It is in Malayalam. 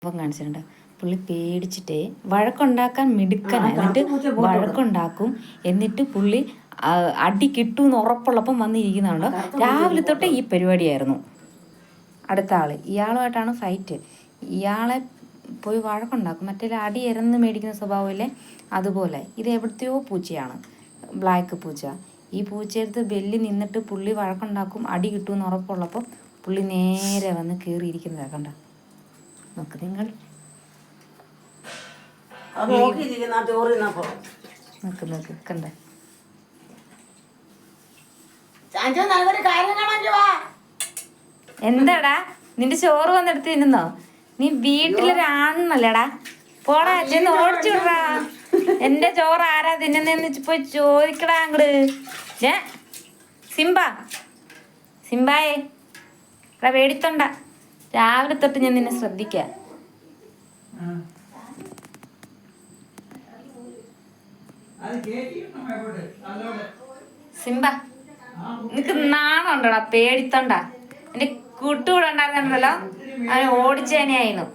അപ്പം കാണിച്ചിട്ടുണ്ട്. പുള്ളി പേടിച്ചിട്ടേ വഴക്കുണ്ടാക്കാൻ മിടുക്കനാണ്. എന്നിട്ട് വഴക്കുണ്ടാക്കും. എന്നിട്ട് പുള്ളി അടി കിട്ടുമെന്ന് ഉറപ്പുള്ളപ്പം വന്നിരിക്കുന്നുണ്ടോ. രാവിലെ തൊട്ടേ ഈ പരിപാടിയായിരുന്നു. അടുത്ത ആള് ഇയാളുമായിട്ടാണ് ഫൈറ്റ്. ഇയാളെ പോയി വഴക്കുണ്ടാക്കും. മറ്റേ അടി ഇരന്ന് മേടിക്കുന്ന സ്വഭാവമില്ലേ, അതുപോലെ. ഇത് എവിടത്തെയോ പൂച്ചയാണ്, ബ്ലാക്ക് പൂച്ച. ഈ പൂച്ചയെടുത്ത് ബെല്ലി നിന്നിട്ട് പുള്ളി വഴക്കുണ്ടാക്കും. അടി കിട്ടുമെന്ന് ഉറപ്പുള്ളപ്പോൾ പുള്ളി നേരെ വന്ന് കയറിയിരിക്കുന്നതാണ്. കണ്ട നോക്ക് നിങ്ങൾ. നോക്ക് നോക്ക് കണ്ട. എന്താടാ നിന്റെ ചോറ് വന്നെടുത്ത് തിന്നുന്നോ? നീ വീട്ടിലൊരാണെന്നല്ലേടാ. പോടാ ചെന്ന് ഓടിച്ചു വിടറാ. എന്റെ ചോറ് ആരാ തിന്നുന്നതെന്ന് പോയി ചോദിക്കടാ അങ്ങട്. സിംബ, സിംബായേ എടാ പേടിത്തൊണ്ട. രാവിലെ തൊട്ട് ഞാൻ നിന്നെ ശ്രദ്ധിക്കാം. സിംബ നിനക്ക് നാണുണ്ടോടാ? പേടിത്തൊണ്ട. എന്റെ കൂട്ടുകൂടെ ഉണ്ടായിരുന്നല്ലോ, അവനെ ഓടിച്ചേനെയായിരുന്നു.